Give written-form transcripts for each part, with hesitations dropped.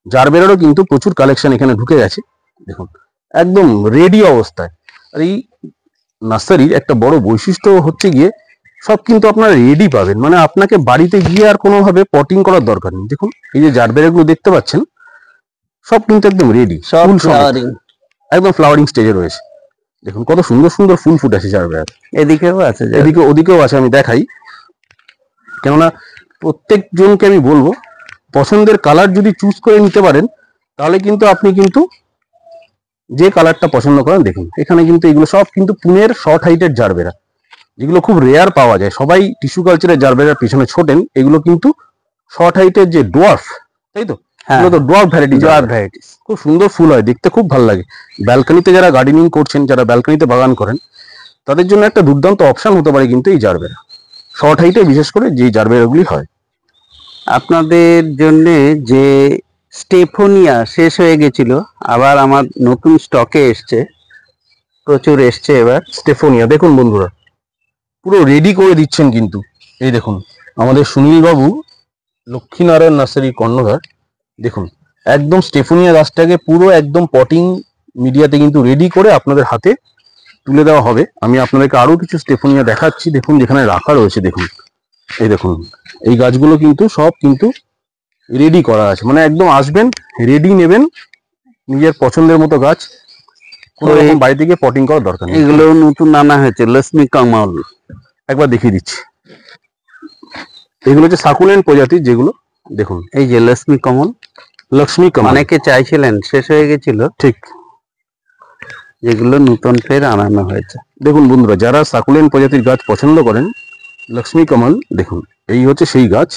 জারবেরারও কিন্তু প্রচুর কালেকশন এখানে ঢুকে গেছে দেখুন, একদম রেডি অবস্থায়। আর এই নার্সারির একটা বড় বৈশিষ্ট্য হচ্ছে গিয়ে সব কিন্তু আপনারা রেডি পাবেন, মানে আপনাকে বাড়িতে গিয়ে আর কোনোভাবে পটিং করার দরকার নেই। দেখুন এই যে জারবেরাগুলো দেখতে পাচ্ছেন সব কিন্তু একদম রেডি, সব ফ্লাওয়ারিং, একদম ফ্লাওয়ারিং স্টেজে রয়েছে। দেখুন কত সুন্দর সুন্দর ফুল ফুটেছে জারবেরার। এদিকেও আছে, এদিকে ওদিকেও আছে, আমি দেখাই। কেননা প্রত্যেকজনকে আমি বলবো পছন্দের কালার যদি চুজ করে নিতে পারেন তাহলে কিন্তু আপনি কিন্তু যে কালারটা পছন্দ করেন। দেখুন এখানে কিন্তু এগুলো সব কিন্তু পুনের শর্ট হাইটের জারবেরা, যেগুলো খুব রেয়ার পাওয়া যায়। সবাই টিস্যু কালচারের জারবেরার পিছনে ছোটেন, এগুলো কিন্তু শর্ট হাইটের যে ডোয়ার্ফ, তাই তো? এগুলো তো ডোয়ার্ফ ভ্যারাইটিস, খুব সুন্দর ফুল হয়, দেখতে খুব ভালো লাগে। ব্যালকনিতে যারা গার্ডেনিং করছেন, যারা ব্যালকনিতে বাগান করেন, তাদের জন্য একটা দুর্দান্ত অপশন হতে পারে কিন্তু এই জারবেরা, শর্ট হাইটে বিশেষ করে যে জারবেরাগুলি হয়। আপনাদের জন্য যে স্টেফোনিয়া শেষ হয়ে গেছিল, আবার আমার নতুন স্টকে এসছে, প্রচুর এসছে এবার স্টেফোনিয়া। দেখুন বন্ধুরা পুরো রেডি করে দিচ্ছেন কিন্তু। এই দেখুন আমাদের সুনীল বাবু লক্ষ্মীনারায়ণ নার্সারির কর্ণধার, দেখুন একদম স্টেফোনিয়া গাছটাকে পুরো একদম পটিং মিডিয়াতে কিন্তু রেডি করে আপনাদের হাতে তুলে দেওয়া হবে। আমি আপনাদেরকে আরো কিছু স্টেফোনিয়া দেখাচ্ছি, দেখুন যেখানে রাখা রয়েছে। দেখুন এই দেখুন এই গাছগুলো কিন্তু সব কিন্তু রেডি করা আছে, মানে একদম আসবেন রেডি নেবেন নিজের পছন্দের মতো গাছ, কোনো রকম বাড়ি থেকে পটিং করার দরকার নেই। এগুলো নতুন আনা হয়েছে, লক্ষ্মী কমল, একবার দেখিয়ে দিচ্ছি। এগুলো হচ্ছে সাকুলেন্ট প্রজাতির, যেগুলো দেখুন এই যে লক্ষ্মী কমল, অনেকে চাইছিলেন, শেষ হয়ে গেছিল, ঠিক, যেগুলো নতুন ফের আনানো হয়েছে। দেখুন বন্ধুরা যারা সাকুলেন্ট প্রজাতির গাছ পছন্দ করেন, লক্ষ্মী কমল দেখুন এই হচ্ছে সেই গাছ,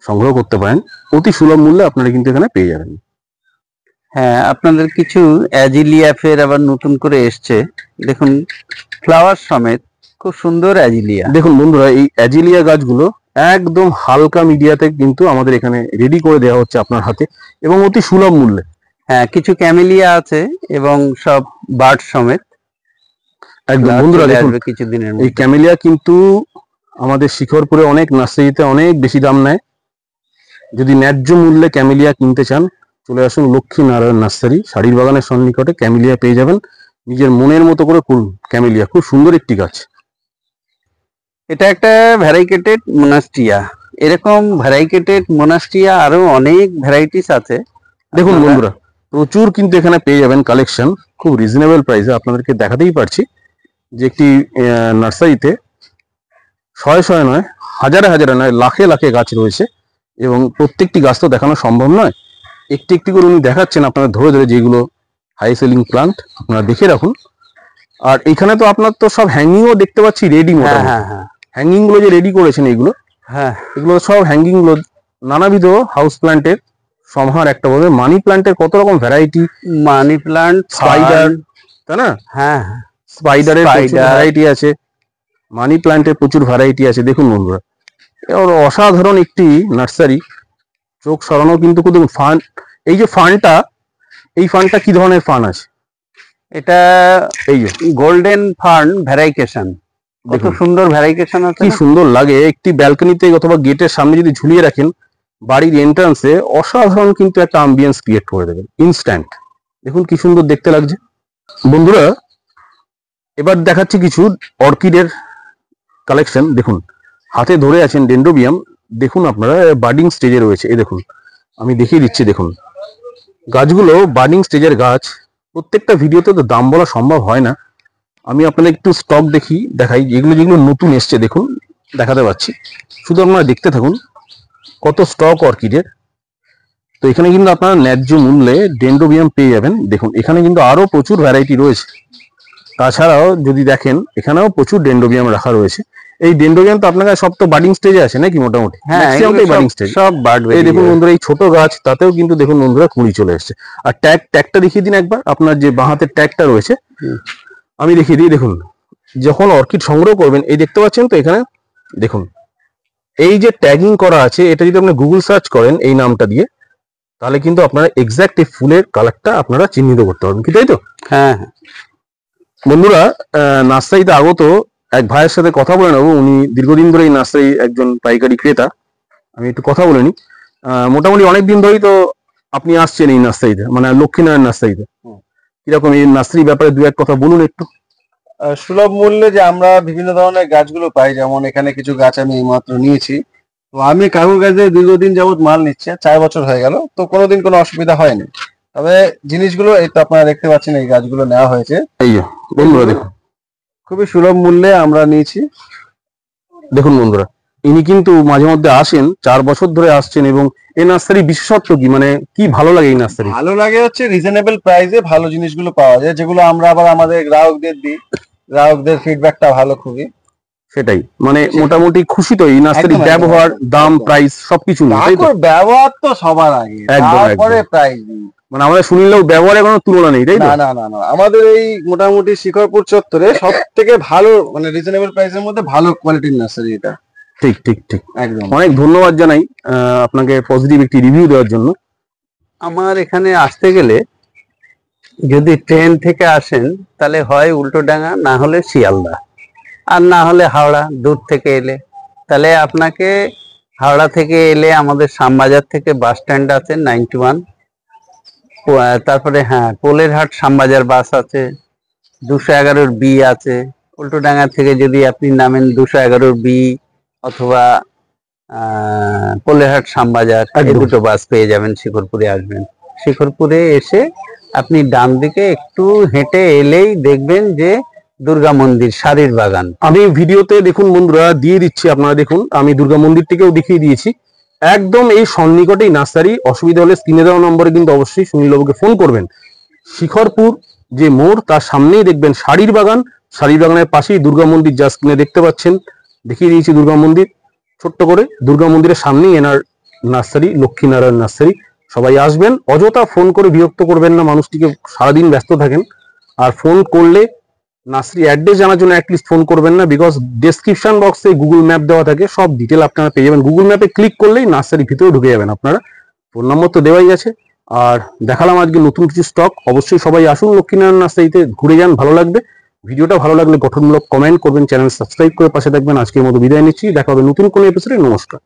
সংগ্রহ করতে পারেন অতি সুলভ মূল্যে, আপনারা কিন্তু এখানে পেয়ে যাবেন। হ্যাঁ, আপনাদের কিছু অ্যাজিলিয়া ফের আবার নতুন করে এসছে, দেখুন ফ্লাওয়ার সমেত, খুব সুন্দর অ্যাজিলিয়া। দেখুন বন্ধুরা এই অ্যাজিলিয়া গাছগুলো একদম হালকা মিডিয়াতে কিন্তু আমাদের এখানে রেডি করে দেওয়া হচ্ছে আপনার হাতে, এবং অতি সুলভ মূল্যে। হ্যাঁ, কিছু ক্যামেলিয়া আছে এবং সব বার্ড সমেত একদম বন্ধুরা দেখুন কিছুদিনের এই ক্যামেলিয়া কিন্তু আমাদের শিখরপুরে অনেক নার্সারিতে অনেক বেশি দাম নেয়। যদি ন্যায্য মূল্যে ক্যামেলিয়া কিনতে চান চলে আসুন লক্ষ্মীনারায়ণ নার্সারি, শাড়ির বাগানের সন্নিকটে। ক্যামেলিয়া পেয়ে যাবেন নিজের মনের মতো করে করুন। ক্যামেলিয়া খুব সুন্দর একটি গাছ। এটা একটা ভ্যারাইকেটেড মোনাস্টিয়া, এরকম ভ্যারাইকেটেড মোনাস্টিয়া আরো অনেক ভ্যারাইটিস আছে। দেখুন বন্ধুরা প্রচুর কিন্তু এখানে পেয়ে যাবেন কালেকশন, খুব রিজনেবল প্রাইসে। আপনাদেরকে দেখাতেই পারছি যে একটি নার্সারিতে শয়ে শয়ে নয়, হাজারে হাজারে নয়, লাখে লাখে গাছ রয়েছে, এবং প্রত্যেকটি গাছ তো দেখানো সম্ভব নয়। একটি একটি করে উনি দেখাচ্ছেন আপনারা ধরে ধরে, যেগুলো হাই সেলিং প্লান্ট আপনারা দেখে রাখুন। আর এখানে তো আপনার তো সব হ্যাঙ্গিংও দেখতে পাচ্ছি রেডি, হ্যাঙ্গিং গুলো যে রেডি করেছেন এগুলো, হ্যাঁ এগুলো সব হ্যাঙ্গিং গুলো নানাবিধ হাউস প্লান্টের সমাহার। একটা বলবে মানি প্লান্টের কত রকম ভ্যারাইটি, মানি প্লান্ট, স্পাইডার, তাই না? হ্যাঁ, স্পাইডারের ভ্যারাইটি আছে, মানি প্লান্টের প্রচুর ভ্যারাইটি আছে। দেখুন বন্ধুরা অসাধারণ একটি নার্সারি, চোখ সরানো কিন্তু। দেখুন ফান, এই যে ফানটা, এই ফানটা কি ধরনের ফান আছে? এটা এই যে গোল্ডেন ফার্ন ভ্যারাইকেশন, কত সুন্দর ভ্যারাইকেশন আছে, কি সুন্দর লাগে। একটি ব্যালকনিতে অথবা গেটের সামনে যদি ঝুলিয়ে রাখেন বাড়ির এন্ট্রান্সে, অসাধারণ কিন্তু একটা অ্যাম্বিয়েন্স ক্রিয়েট করে দেবেন ইনস্ট্যান্ট। দেখুন কি সুন্দর দেখতে লাগছে। বন্ধুরা এবার দেখাচ্ছি কিছু অর্কিডের কালেকশন। দেখুন হাতে ধরে আছেন ডেন্ড্রোবিয়াম, দেখুন আপনারা বার্ডিং স্টেজে রয়েছে। এই দেখুন আমি দেখিয়ে দিচ্ছি, দেখুন গাছগুলো বার্ডিং স্টেজের গাছ। প্রত্যেকটা ভিডিওতে তো দাম বলা সম্ভব হয় না, আমি আপনাদের একটু স্টক দেখাই যেগুলো যেগুলো নতুন এসছে। দেখুন দেখাতে পাচ্ছি, শুধু আপনারা দেখতে থাকুন কত স্টক অর্কিডের। তো এখানে কিন্তু আপনারা ন্যায্য মূল্যে ডেন্ড্রোবিয়াম পেয়ে যাবেন। দেখুন এখানে কিন্তু আরো প্রচুর ভ্যারাইটি রয়েছে, তাছাড়াও যদি দেখেন এখানেও প্রচুর ডেন্ড্রোবিয়াম রাখা রয়েছে। এই ডেন্ড্রোবিয়াম তো আপনার সব তো বার্ডিং স্টেজে আছে নাকি মোটামুটি? হ্যাঁ, বার্ডিং স্টেজ সব বার্ড। এই দেখুন বন্ধুরা এই ছোট গাছ, তাতেও কিন্তু দেখুন বন্ধুরা কুড়ি চলে এসছে। আর ট্যাগটা দেখিয়ে দিন একবার, আপনার যে বাঁ হাতের ট্যাগটা রয়েছে আমি দেখিয়ে দিই। দেখুন যখন অর্কিড সংগ্রহ করবেন, এই দেখতে পাচ্ছেন তো এখানে দেখুন এই যে ট্যাগিং করা আছে, এটা যদি আপনি গুগল সার্চ করেন এই নামটা দিয়ে, তাহলে কিন্তু আপনারা এক্সাক্ট এই ফুলের কালারটা আপনারা চিহ্নিত করতে পারবেন, কি তাই তো? হ্যাঁ বন্ধুরা নার্সারিতে আগত এক ভাইয়ের সাথে কথা বলে নেবো, উনি দীর্ঘদিন ধরে এই নার্সারি একজন পাইকারি ক্রেতা। আমি একটু কথা বলে নিই। মোটামুটি অনেকদিন ধরেই তো আপনি আসছেন এই নার্সারিতে, মানে লক্ষ্মীনারায়ণ নার্সারিতে, কিরকম এই নার্সারি ব্যাপারে দু এক কথা বলুন একটু। সুলভ মূল্যে যে আমরা বিভিন্ন ধরনের গাছগুলো পাই, যেমন এখানে কিছু গাছ আমি এইমাত্র নিয়েছি। তো আমি কাকুর কাছে দীর্ঘদিন যাবত মাল নিচ্ছি, 4 বছর হয়ে গেল, তো কোনোদিন কোনো অসুবিধা হয়নি। তবে জিনিসগুলো এই তো আপনারা দেখতে পাচ্ছেন, এই গাছগুলো নেওয়া হয়েছে। এই যে বন্ধুরা দেখুন, খুবই সুলভ মূল্যে আমরা নিয়েছি। দেখুন বন্ধুরা, ইনি কিন্তু মাঝে মধ্যে আসেন, 4 বছর ধরে আসছেন। এবং এই নার্সারি বিশেষত্ব কি, মানে কি ভালো লাগে এই নার্সারি? ভালো লাগে হচ্ছে রিজনেবল প্রাইসে ভালো জিনিসগুলো পাওয়া যায়, যেগুলো আমরা আবার আমাদের গ্রাহকদের দিই। গ্রাহকদের ফিডব্যাকটা ভালো খুবই। সেটাই, মানে মোটামুটি খুশি তো এই নার্সারির একদম, ব্যবহার, একদম, দাম, একদম। প্রাইস সবকিছু নিয়ে, তাই তো? কাকুর ব্যবহার তো সবার আগে, একদম, তারপরে একদম। প্রাইস। মানে আমরা শুনলেও ব্যবহারে কোনো তুলনা নেই, তাই তো? না না না না, আমাদের এই মোটামুটি শিখরপুর চত্বরে সব থেকে ভালো, মানে রিজনেবল প্রাইসের মধ্যে ভালো কোয়ালিটির নার্সারি এটা। ঠিক ঠিক ঠিক, একদম। অনেক ধন্যবাদ জানাই আপনাকে পজিটিভ একটি রিভিউ দেওয়ার জন্য। আমার এখানে আসতে গেলে যদি ট্রেন থেকে আসেন তাহলে হয় উল্টোডাঙ্গা, না হলে শিয়ালদা, আর না হলে হাওড়া দূর থেকে এলে। তাহলে আপনাকে হাওড়া থেকে এলে আমাদের শ্যামবাজার থেকে বাস স্ট্যান্ড আছে 91, তারপরে হ্যাঁ পোলেরহাট শ্যামবাজার বাস আছে, 211 বি আছে। উল্টোডাঙ্গা থেকে যদি আপনি নামেন 211 বি অথবা পোলেরহাট শ্যামবাজার, এই একদম। দুটো বাস পেয়ে যাবেন। শিখরপুরে আসবেন, শিখরপুরে এসে আপনি ডান দিকে একটু হেঁটে এলেই দেখবেন যে দুর্গা মন্দির, শাড়ির বাগান। আমি ভিডিওতে দেখুন বন্ধুরা দিয়ে দিচ্ছি, আপনারা দেখুন, আমি দুর্গা মন্দিরটিকেও দেখিয়ে দিয়েছি। একদম এই সন্নিকটেই নার্সারি। অসুবিধা হলে স্ক্রিনে দেওয়া নম্বরে কিন্তু অবশ্যই সুনীলবাবুকে ফোন করবেন। শিখরপুর যে মোড়, তার সামনেই দেখবেন শাড়ির বাগান। শাড়ির বাগানের পাশেই দুর্গা মন্দির, যা স্ক্রিনে দেখতে পাচ্ছেন, দেখিয়ে দিয়েছি দুর্গা মন্দির ছোট্ট করে। দুর্গা মন্দিরের সামনেই এনার নার্সারি, লক্ষ্মীনারায়ণ নার্সারি। সবাই আসবেন, অযথা ফোন করে বিরক্ত করবেন না মানুষটিকে, সারাদিন ব্যস্ত থাকেন। আর ফোন করলে নার্সারি অ্যাড্রেস জানার জন্য অ্যাটলিস্ট ফোন করবেন না, বিকজ ডেসক্রিপশন বক্সে গুগল ম্যাপ দেওয়া থাকে, সব ডিটেল আপনারা পেয়ে যাবেন। গুগল ম্যাপে ক্লিক করলেই নার্সারি ভিতরে ঢুকে যাবেন আপনারা। ফোন নম্বর তো দেওয়াই আছে। আর দেখালাম আজকে নতুন কিছু স্টক। অবশ্যই সবাই আসুন লক্ষ্মীনারায়ণ নার্সারিতে, ঘুরে যান, ভালো লাগবে। ভিডিওটা ভালো লাগলে গঠনমূলক কমেন্ট করবেন, চ্যানেল সাবস্ক্রাইব করে পাশে থাকবেন। আজকের মতো বিদায় নিচ্ছি, দেখা হবে নতুন কোনো এপিসোডে। নমস্কার।